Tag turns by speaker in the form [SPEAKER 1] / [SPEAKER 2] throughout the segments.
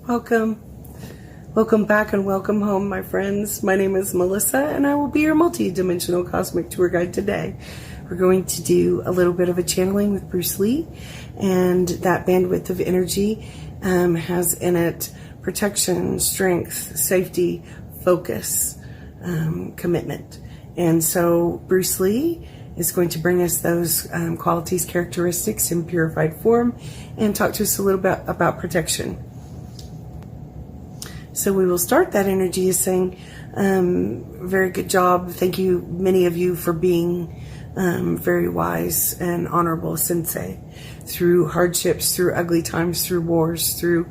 [SPEAKER 1] Welcome. Welcome back and welcome home, my friends. My name is Melissa, and I will be your multi-dimensional cosmic tour guide today. We're going to do a little bit of a channeling with Bruce Lee, and that bandwidth of energy has in it protection, strength, safety, focus, commitment. And so Bruce Lee is going to bring us those qualities, characteristics in purified form, and talk to us a little bit about protection. So we will start that energy as saying, very good job. Thank you, many of you, for being very wise and honorable sensei through hardships, through ugly times, through wars, through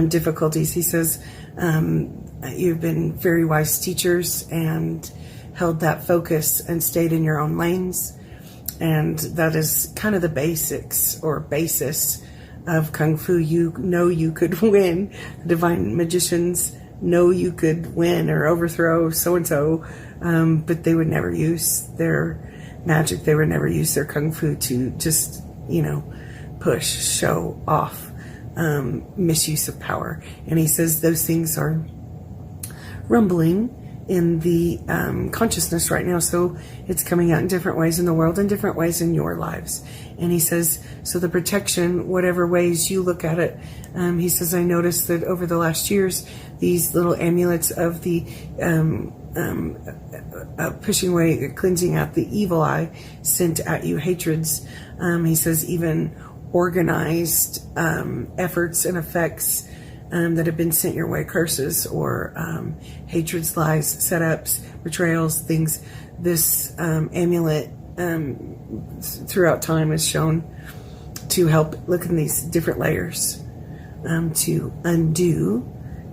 [SPEAKER 1] difficulties. He says, you've been very wise teachers and held that focus and stayed in your own lanes. And that is kind of the basics or basis of Kung Fu. You know you could win. Divine magicians know you could win or overthrow so-and-so, but they would never use their magic. They would never use their Kung Fu to just, push, show off, misuse of power. And he says those things are rumbling in the consciousness right now. So it's coming out in different ways in the world, in different ways in your lives. And he says, so the protection, whatever ways you look at it, he says, I noticed that over the last years, these little amulets of the pushing away, cleansing out the evil eye sent at you, hatreds. He says even organized efforts and effects that have been sent your way, curses or hatreds, lies, setups, betrayals, things. This amulet throughout time is shown to help look in these different layers to undo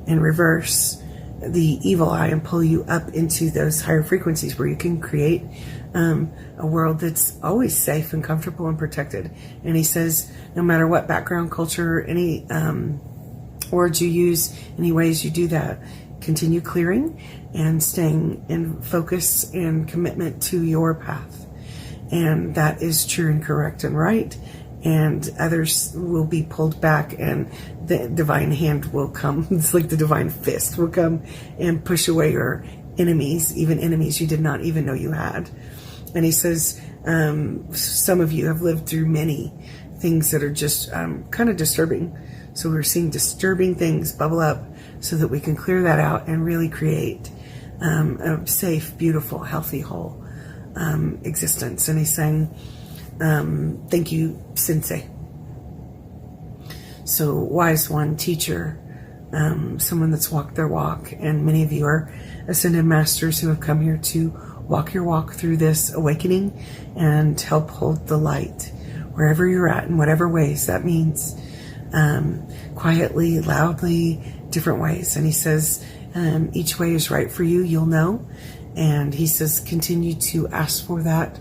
[SPEAKER 1] and reverse the evil eye and pull you up into those higher frequencies where you can create a world that's always safe and comfortable and protected. And he says, no matter what background, culture, any words you use, any ways you do that, continue clearing and staying in focus and commitment to your path. And that is true and correct and right. And others will be pulled back, and the divine hand will come. It's like the divine fist will come and push away your enemies, even enemies you did not even know you had. And he says, some of you have lived through many things that are just kind of disturbing. So we're seeing disturbing things bubble up so that we can clear that out and really create a safe, beautiful, healthy, whole existence. And he's saying, thank you, Sensei. So wise one, teacher, someone that's walked their walk. And many of you are ascended masters who have come here to walk your walk through this awakening and help hold the light wherever you're at in whatever ways that means. Quietly, loudly, different ways. And he says, each way is right for you, you'll know. And he says, continue to ask for that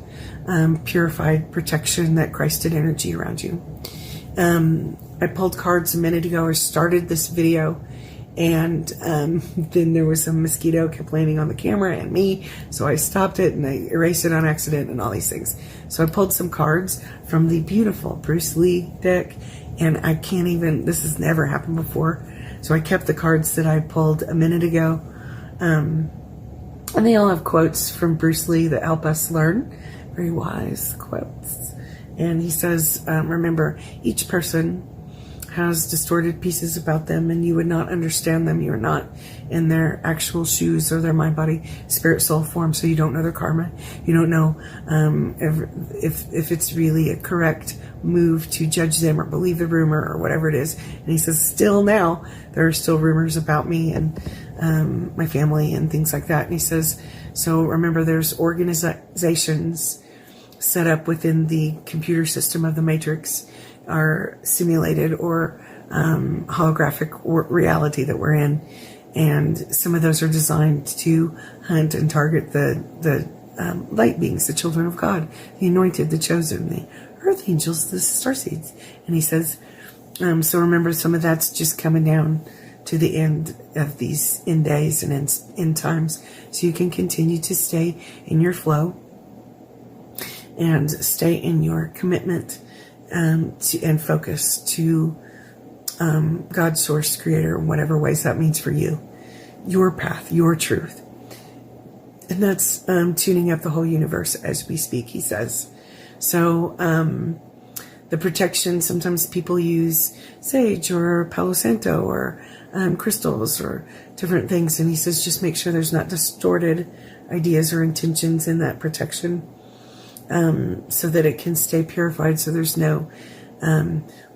[SPEAKER 1] purified protection, that Christed energy around you. I pulled cards a minute ago. I started this video, and then there was a mosquito kept landing on the camera and me, so I stopped it and I erased it on accident and all these things. So I pulled some cards from the beautiful Bruce Lee deck, and I can't even, this has never happened before, so I kept the cards that I pulled a minute ago. And they all have quotes from Bruce Lee that help us learn. Very wise quotes. And he says, remember, each person has distorted pieces about them, and you would not understand them. You're not in their actual shoes or their mind, body, spirit, soul form, so you don't know their karma. You don't know if it's really a correct move to judge them or believe the rumor or whatever it is. And he says, still now, there are still rumors about me and my family and things like that. And he says, so remember, there's organizations set up within the computer system of the Matrix, our simulated or holographic reality that we're in. And some of those are designed to hunt and target the light beings, the children of God, the anointed, the chosen, the earth angels, the starseeds. And he says, so remember, some of that's just coming down to the end of these end days and end times, so you can continue to stay in your flow and stay in your commitment and focus to God, source, creator, in whatever ways that means for you. Your path, your truth. And that's tuning up the whole universe as we speak, he says. So the protection, sometimes people use sage or Palo Santo or crystals or different things. And he says just make sure there's not distorted ideas or intentions in that protection, so that it can stay purified, so there's no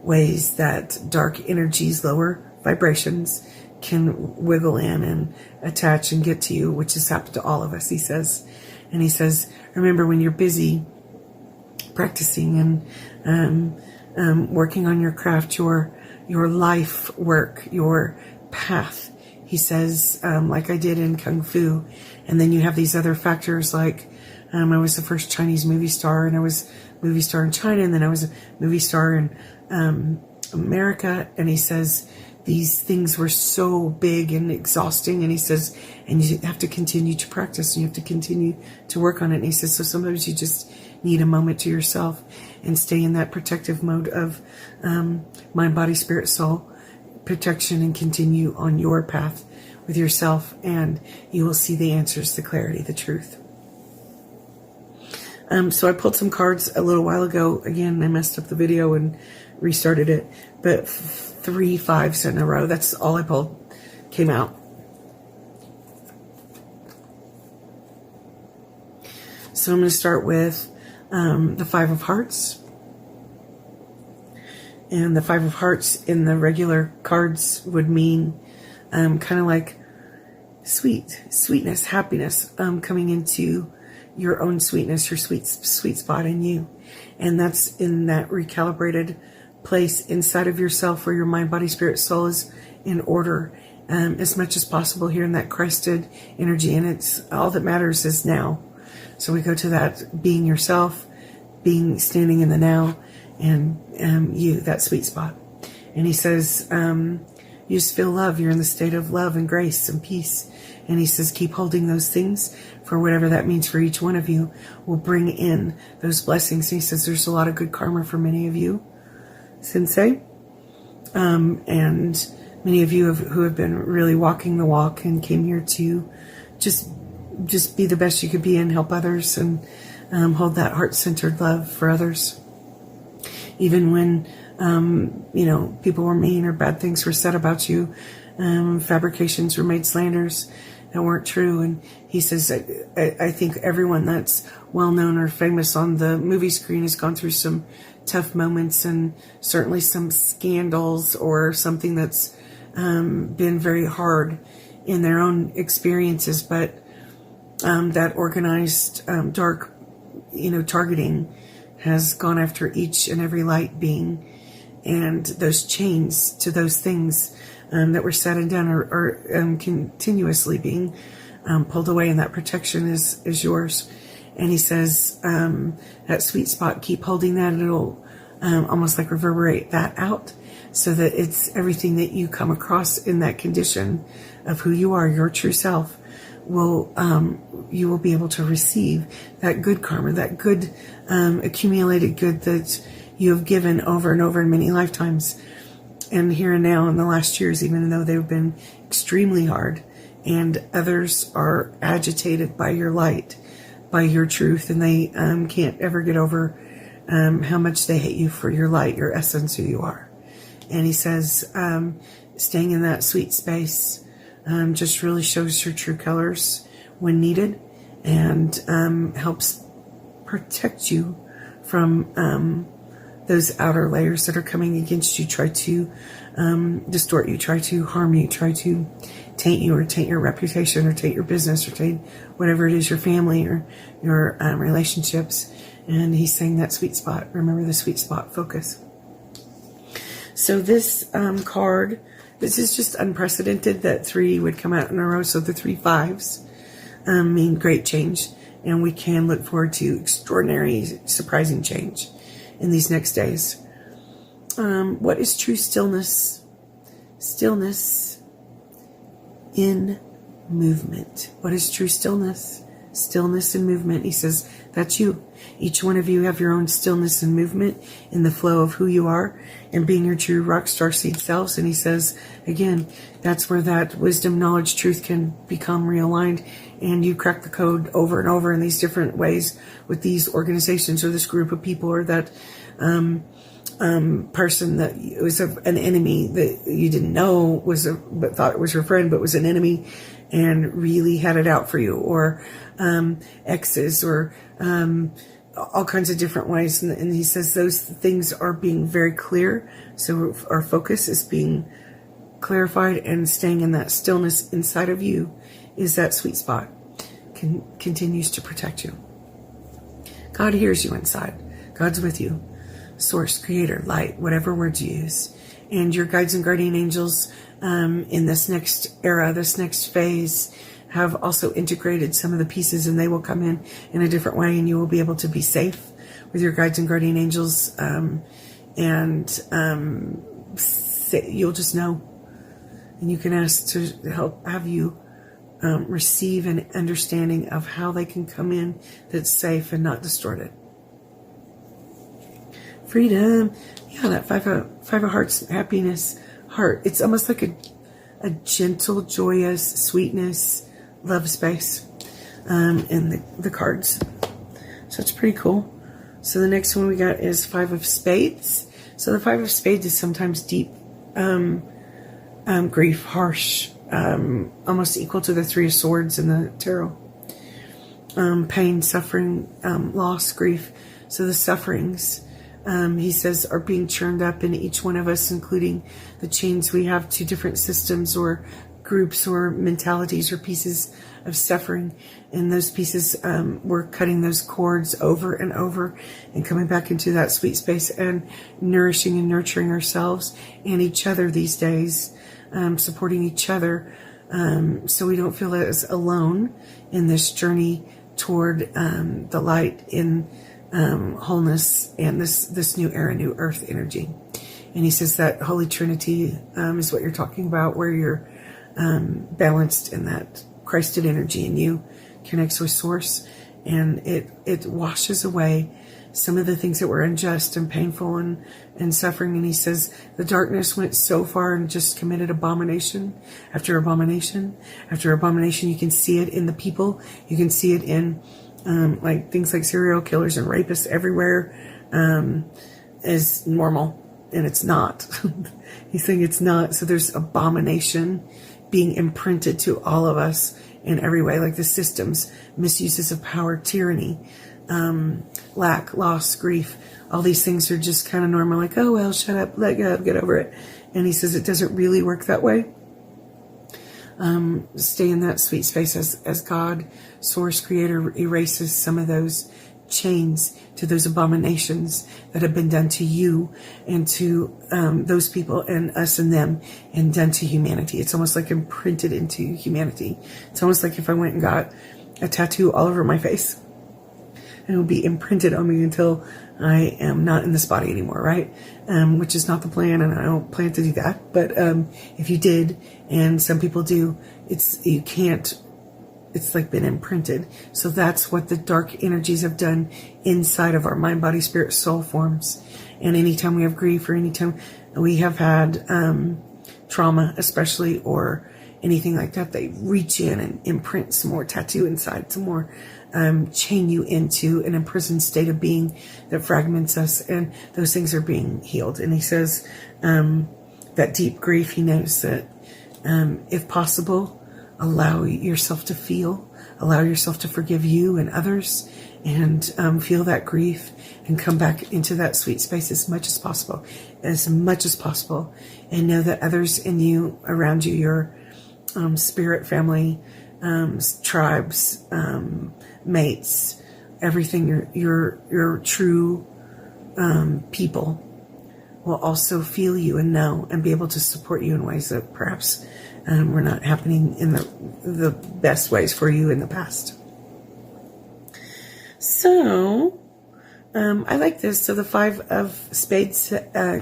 [SPEAKER 1] ways that dark energies, lower vibrations, can wiggle in and attach and get to you, which has happened to all of us, he says. And he says, remember, when you're busy practicing and working on your craft, your life work, your path, he says, like I did in Kung Fu, and then you have these other factors like I was the first Chinese movie star, and I was a movie star in China, and then I was a movie star in America. And he says these things were so big and exhausting, and he says, and you have to continue to practice, and you have to continue to work on it. And he says, so sometimes you just need a moment to yourself and stay in that protective mode of mind, body, spirit, soul protection, and continue on your path with yourself, and you will see the answers, the clarity, the truth. So I pulled some cards a little while ago. Again, I messed up the video and restarted it, but 3 5s in a row. That's all I pulled. Came out. So I'm going to start with the 5 of Hearts. And the 5 of Hearts in the regular cards would mean kind of like sweetness, happiness, coming into your own sweetness, your sweet spot in you. And that's in that recalibrated place inside of yourself where your mind, body, spirit, soul is in order as much as possible here in that Christed energy. And it's all that matters is now. So we go to that being yourself, standing in the now, and you, that sweet spot. And he says, you just feel love. You're in the state of love and grace and peace. And he says, keep holding those things, for whatever that means for each one of you will bring in those blessings. And he says, there's a lot of good karma for many of you, Sensei. And many of you who have been really walking the walk and came here to just be the best you could be and help others, and hold that heart-centered love for others. Even when, people were mean or bad things were said about you, fabrications were made, slanders that weren't true. And he says, I think everyone that's well-known or famous on the movie screen has gone through some tough moments, and certainly some scandals or something that's been very hard in their own experiences. But that organized dark, targeting has gone after each and every light being, and those chains to those things that were said and done are continuously being pulled away, and that protection is yours. And he says that sweet spot, keep holding that, and it'll almost like reverberate that out, so that it's everything that you come across in that condition of who you are, your true self, you will be able to receive that good karma, that good accumulated good that you have given over and over in many lifetimes, and here and now in the last years, even though they've been extremely hard, and others are agitated by your light, by your truth, and they can't ever get over how much they hate you for your light, your essence, who you are. And he says staying in that sweet space just really shows your true colors when needed, and helps protect you from those outer layers that are coming against you, try to distort you, try to harm you, try to taint you, or taint your reputation, or taint your business, or taint whatever it is, your family or your relationships. And he's saying that sweet spot. Remember the sweet spot focus. So this card, this is just unprecedented that 3 would come out in a row. So the 3 5s mean great change, and we can look forward to extraordinary, surprising change in these next days. What is true stillness? Stillness in movement. What is true stillness? Stillness in movement. He says That's you. Each one of you have your own stillness and movement in the flow of who you are and being your true rock star seed selves. And he says, again, that's where that wisdom, knowledge, truth can become realigned. And you crack the code over and over in these different ways with these organizations or this group of people or that person that was an enemy that you didn't know but thought it was your friend, but was an enemy and really had it out for you, or exes, or all kinds of different ways. And he says those things are being very clear. So our focus is being clarified, and staying in that stillness inside of you is that sweet spot. Continues to protect you. God hears you inside. God's with you. Source, creator, light, whatever words you use. And your guides and guardian angels in this next era, this next phase, have also integrated some of the pieces, and they will come in a different way, and you will be able to be safe with your guides and guardian angels. You'll just know. And you can ask to have you receive an understanding of how they can come in that's safe and not distorted. Freedom. Yeah, that five of hearts, happiness, heart. It's almost like a gentle, joyous sweetness, love space in the cards. So it's pretty cool. So the next one we got is 5 of spades. So the 5 of spades is sometimes deep grief, harsh, almost equal to the 3 of swords in the tarot. Pain, suffering, loss, grief. So the sufferings, he says, are being churned up in each one of us, including the chains we have to different systems or groups or mentalities or pieces of suffering. And those pieces, we're cutting those cords over and over and coming back into that sweet space and nourishing and nurturing ourselves and each other these days, supporting each other, so we don't feel as alone in this journey toward the light in wholeness and this new era, new earth energy. And he says that Holy Trinity is what you're talking about, where you're balanced in that Christed energy in you connects with source, and it washes away some of the things that were unjust and painful and suffering. And he says the darkness went so far and just committed abomination after abomination after abomination. You can see it in the people. You can see it in like things like serial killers and rapists everywhere as normal, and it's not. He's saying it's not. So there's abomination being imprinted to all of us in every way, like the systems, misuses of power, tyranny, lack, loss, grief. All these things are just kind of normal, like, oh, well, shut up, let go, get over it. And he says it doesn't really work that way. Stay in that sweet space as God, source, creator, erases some of those chains to those abominations that have been done to you and to those people and us and them and done to humanity. It's almost like imprinted into humanity. It's almost like if I went and got a tattoo all over my face, and it would be imprinted on me until I am not in this body anymore, right? Which is not the plan, and I don't plan to do that. But if you did, and some people do, it's like been imprinted. So that's what the dark energies have done inside of our mind, body, spirit, soul forms. And anytime we have grief, or anytime we have had trauma, especially, or anything like that, they reach in and imprint some more tattoo inside, some more chain you into an imprisoned state of being that fragments us, and those things are being healed. And he says that deep grief, he knows that if possible, allow yourself to feel, allow yourself to forgive you and others, and feel that grief and come back into that sweet space as much as possible, and know that others in you, around you, your spirit family, tribes, mates, everything, your true people will also feel you and know and be able to support you in ways that perhaps were not happening in the best ways for you in the past. So I like this. So the 5 of spades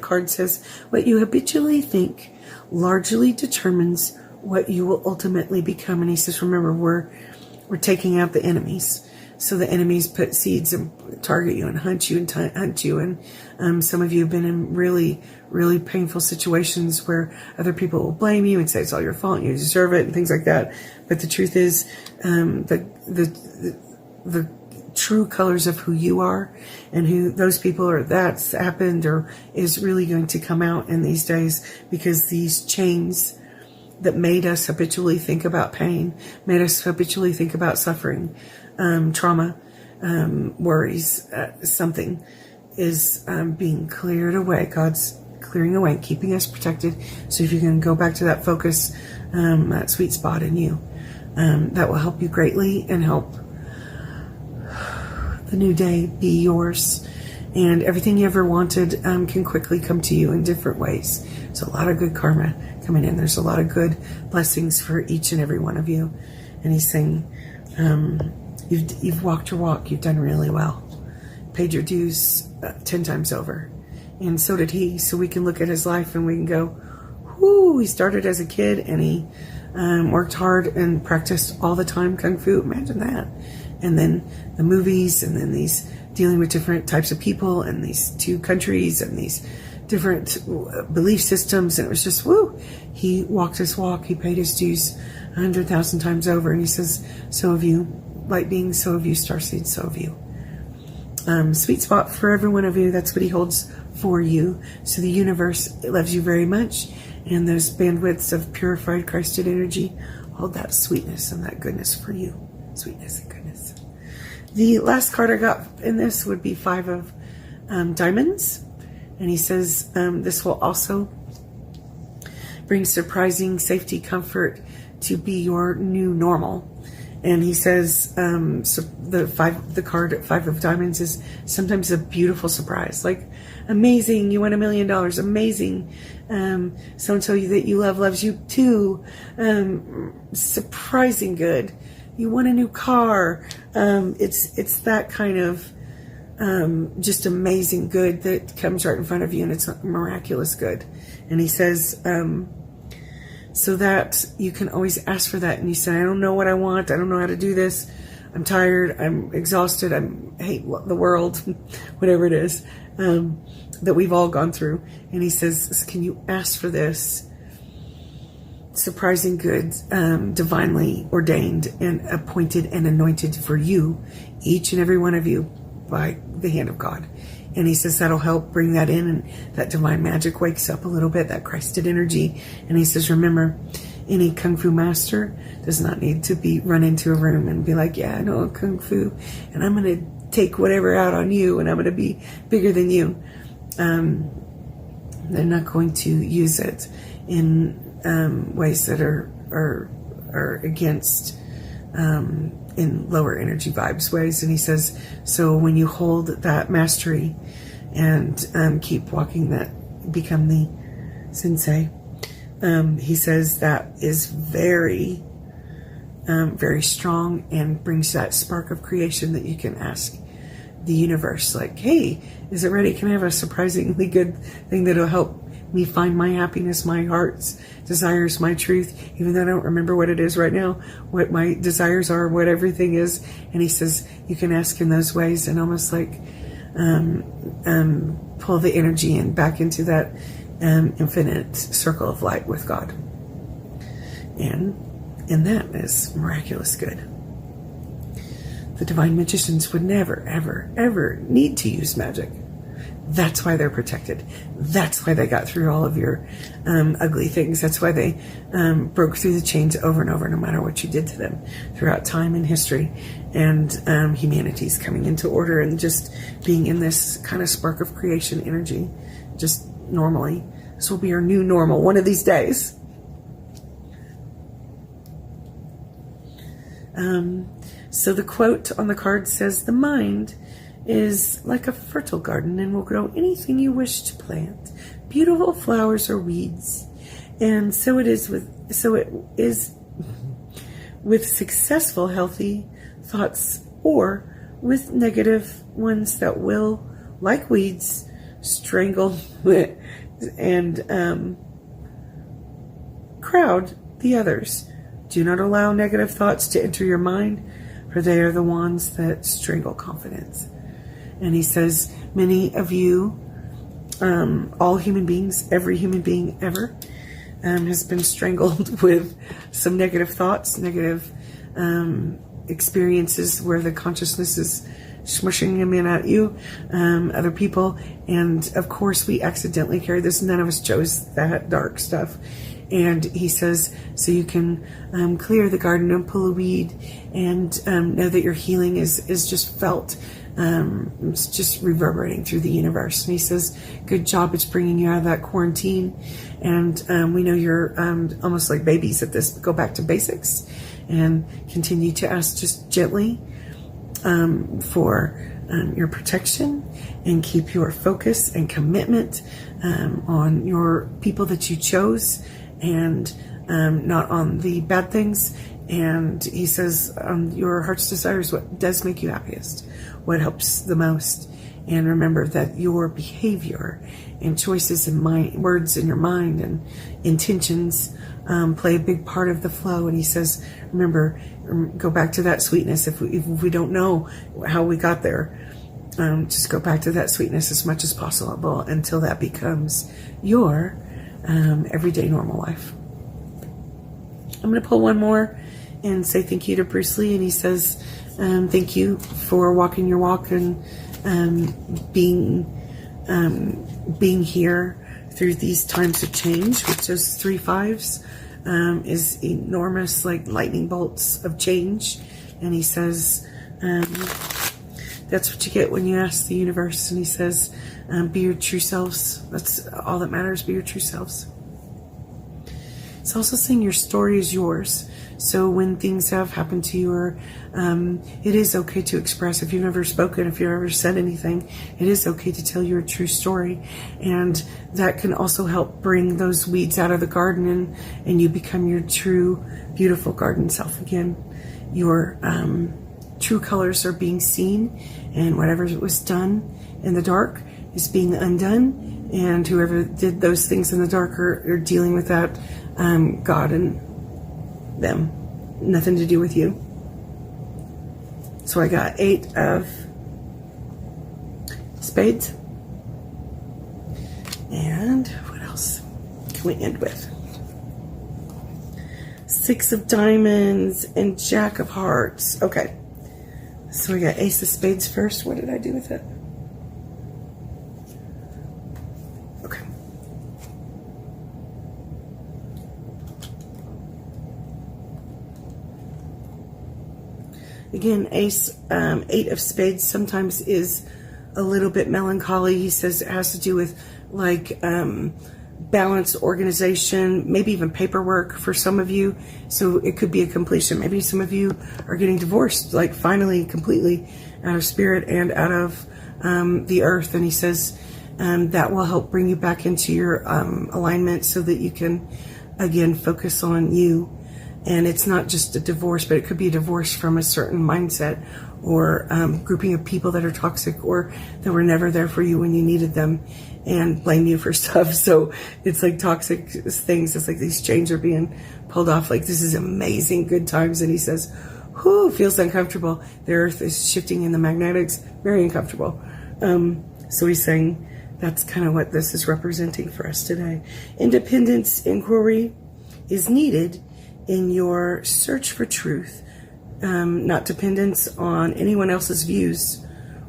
[SPEAKER 1] card says, what you habitually think largely determines what you will ultimately become. And he says, remember, we're taking out the enemies. So the enemies put seeds and target you and hunt you and hunt you. And some of you have been in really, really painful situations where other people will blame you and say it's all your fault, you deserve it, and things like that. But the truth is, the true colors of who you are and who those people are, that's happened or is really going to come out in these days, because these chains that made us habitually think about pain, made us habitually think about suffering, trauma, worries, something is being cleared away. God's clearing away, keeping us protected. So if you can go back to that focus, that sweet spot in you, that will help you greatly and help the new day be yours. And everything you ever wanted can quickly come to you in different ways. There's a lot of good karma coming in. There's a lot of good blessings for each and every one of you. And he's saying, you've walked your walk. You've done really well. Paid your dues 10 times over. And so did he. So we can look at his life and we can go, whoo, he started as a kid and he worked hard and practiced all the time Kung Fu. Imagine that. And then the movies, and then these dealing with different types of people and these 2 countries and these different belief systems. And it was just, woo, he walked his walk. He paid his dues 100,000 times over. And he says, so have you, light beings, so have you, starseeds, so have you. Sweet spot for every one of you. That's what he holds for you. So the universe loves you very much. And those bandwidths of purified Christed energy hold that sweetness and that goodness for you. Sweetness and goodness. The last card I got in this would be 5 of diamonds. And he says this will also bring surprising safety, comfort to be your new normal. And he says so the card at 5 of diamonds is sometimes a beautiful surprise. Like, amazing, you won $1 million. Amazing. So-and-so that you love loves you too. Surprising good. You want a new car. It's that kind of just amazing good that comes right in front of you, and it's miraculous good. And he says, so that you can always ask for that. And you say, I don't know what I want. I don't know how to do this. I'm tired. I'm exhausted. I hate the world, whatever it is that we've all gone through. And he says, can you ask for this surprising good, divinely ordained and appointed and anointed for you, each and every one of you, by the hand of God. And he says that'll help bring that in, and that divine magic wakes up a little bit, that Christed energy. And he says, remember, any Kung Fu master does not need to be run into a room and be like, yeah, I know Kung Fu, and I'm going to take whatever out on you, and I'm going to be bigger than you. They're not going to use it in ways that are against in lower energy vibes ways. And he says, so when you hold that mastery and keep walking that, become the sensei, he says that is very very strong, and brings that spark of creation that you can ask the universe, like, hey, is it ready? Can I have a surprisingly good thing that'll help me find my happiness, my heart's desires, my truth, even though I don't remember what it is right now, what my desires are, what everything is. And he says you can ask in those ways and almost like pull the energy in back into that infinite circle of light with God. And that is miraculous good. The divine magicians would never, ever, ever need to use magic. That's why they're protected. That's why they got through all of your ugly things. That's why they broke through the chains over and over, no matter what you did to them throughout time and history. And humanity's coming into order and just being in this kind of spark of creation energy, just normally. This will be our new normal one of these days. So the quote on the card says, the mind is like a fertile garden and will grow anything you wish to plant, beautiful flowers or weeds. And so it is with successful, healthy thoughts, or with negative ones that will, like weeds, strangle and crowd the others. Do not allow negative thoughts to enter your mind, for they are the ones that strangle confidence. And he says, many of you, all human beings, every human being ever, has been strangled with some negative thoughts, negative experiences where the consciousness is smushing them in at you, other people. And of course we accidentally carry this. None of us chose that dark stuff. And he says, so you can clear the garden and pull a weed and know that your healing is just felt. It's just reverberating through the universe. And he says, good job. It's bringing you out of that quarantine. And we know you're almost like babies at this. Go back to basics and continue to ask just gently for your protection, and keep your focus and commitment on your people that you chose, and not on the bad things. And he says, your heart's desire is what does make you happiest, what helps the most. And remember that your behavior and choices and words in your mind and intentions play a big part of the flow. And he says, remember, go back to that sweetness. If we don't know how we got there, just go back to that sweetness as much as possible until that becomes your everyday normal life. I'm going to pull one more and say thank you to Bruce Lee. And he says, thank you for walking your walk and being here through these times of change, which is 3 5s, is enormous, like lightning bolts of change. And he says, that's what you get when you ask the universe. And he says, be your true selves. That's all that matters. Be your true selves. It's also saying your story is yours. So when things have happened to you, or it is okay to express. If you've never spoken, if you've ever said anything, it is okay to tell your true story. And that can also help bring those weeds out of the garden, and you become your true, beautiful garden self again. Your true colors are being seen, and whatever was done in the dark is being undone. And whoever did those things in the dark are dealing with that, God and them, nothing to do with you. So I got 8 of spades, and what else can we end with? 6 of diamonds and Jack of hearts. Okay, so we got ace of spades first. What did I do with it? Okay. Again, ace, 8 of spades sometimes is a little bit melancholy. He says it has to do with like balance, organization, maybe even paperwork for some of you. So it could be a completion. Maybe some of you are getting divorced, like finally, completely out of spirit and out of the earth. And he says that will help bring you back into your alignment so that you can, again, focus on you. And it's not just a divorce, but it could be a divorce from a certain mindset or grouping of people that are toxic or that were never there for you when you needed them and blame you for stuff. So it's like toxic things. It's like these chains are being pulled off. Like, this is amazing, good times. And he says, whoo, feels uncomfortable. The earth is shifting in the magnetics, very uncomfortable. So he's saying that's kind of what this is representing for us today. Independence inquiry is needed in your search for truth, not dependence on anyone else's views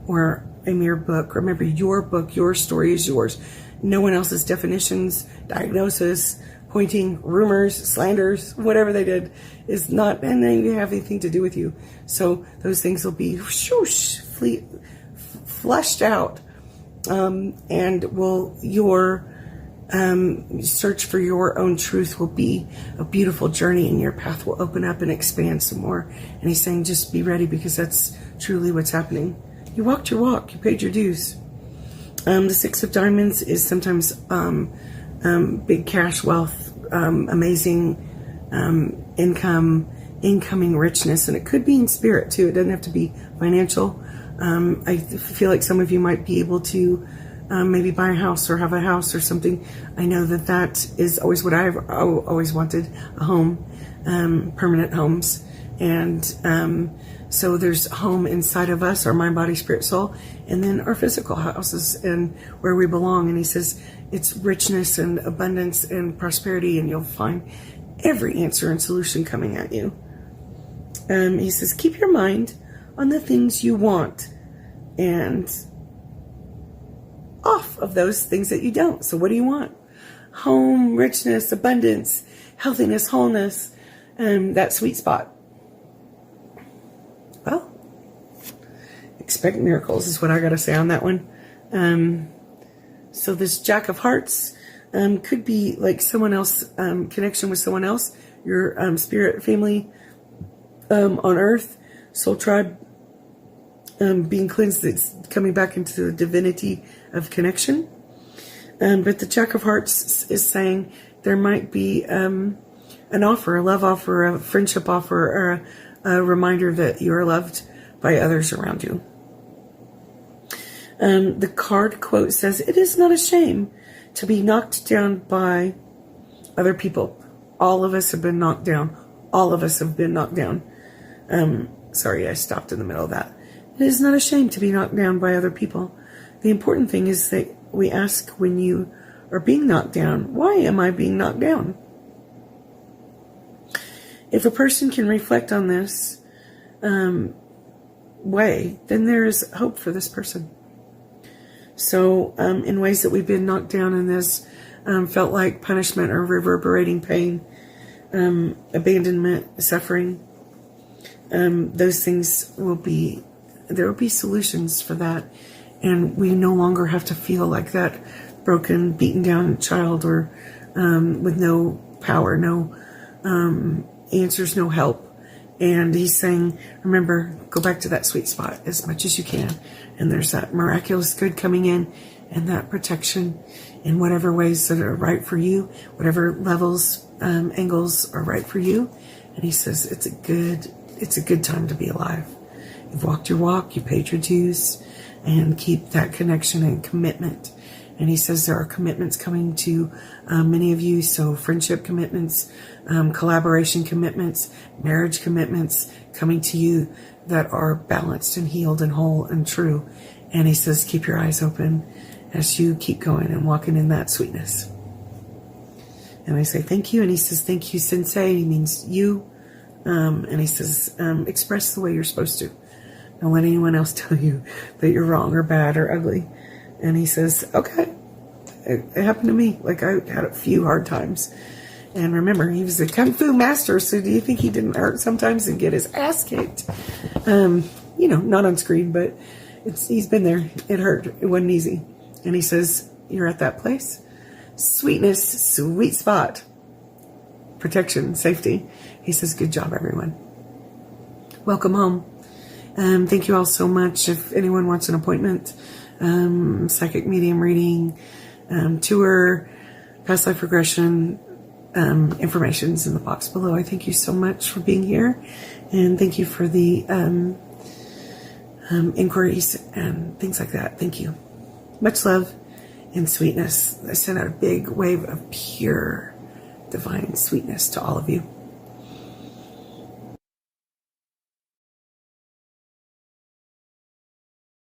[SPEAKER 1] or a mere book. Remember, your book, your story is yours. No one else's definitions, diagnosis, pointing, rumors, slanders, whatever they did is not, and they have anything to do with you. So those things will be whoosh, flushed out, and your search for your own truth will be a beautiful journey, and your path will open up and expand some more. And he's saying, just be ready, because that's truly what's happening. You walked your walk, you paid your dues. The 6 of diamonds is sometimes big cash wealth, amazing incoming richness, and it could be in spirit too. It doesn't have to be financial. I feel like some of you might be able to maybe buy a house or have a house or something. I know that is always what I've always wanted, a home, permanent homes. And So there's home inside of us, our mind, body, spirit, soul, and then our physical houses and where we belong. And he says it's richness and abundance and prosperity, and you'll find every answer and solution coming at you. He says, keep your mind on the things you want and off of those things that you don't. So what do you want? Home, richness, abundance, healthiness, wholeness, that sweet spot. Well, expect miracles is what I got to say on that one. So this Jack of Hearts could be like someone else, connection with someone else, your spirit family on earth, soul tribe, being cleansed, it's coming back into the divinity of connection. But the Jack of Hearts is saying there might be an offer, a love offer, a friendship offer, or a reminder that you are loved by others around you. The card quote says, it is not a shame to be knocked down by other people. All of us have been knocked down. All of us have been knocked down. Sorry, I stopped in the middle of that. It is not a shame to be knocked down by other people. The important thing is that we ask when you are being knocked down, why am I being knocked down? If a person can reflect on this way, then there is hope for this person. So in ways that we've been knocked down in this, felt like punishment or reverberating pain, abandonment, suffering, those things there will be solutions for that. And we no longer have to feel like that broken, beaten down child or with no power, no answers, no help. And he's saying, remember, go back to that sweet spot as much as you can. And there's that miraculous good coming in and that protection in whatever ways that are right for you, whatever levels, angles are right for you. And he says, it's a good time to be alive. You've walked your walk, you paid your dues, and keep that connection and commitment. And he says there are commitments coming to many of you. So friendship commitments, collaboration commitments, marriage commitments coming to you that are balanced and healed and whole and true. And he says, keep your eyes open as you keep going and walking in that sweetness. And I say, thank you. And he says, thank you, Sensei. He means you. And he says, express the way you're supposed to. Don't let anyone else tell you that you're wrong or bad or ugly. And he says, okay, it happened to me. Like, I had a few hard times. And remember, he was a kung fu master, so do you think he didn't hurt sometimes and get his ass kicked? Not on screen, but he's been there. It hurt. It wasn't easy. And he says, you're at that place. Sweetness, sweet spot. Protection, safety. He says, good job, everyone. Welcome home. Thank you all so much. If anyone wants an appointment, psychic medium reading, tour, past life regression, information's in the box below. I thank you so much for being here, and thank you for the inquiries and things like that. Thank you. Much love and sweetness. I send out a big wave of pure divine sweetness to all of you.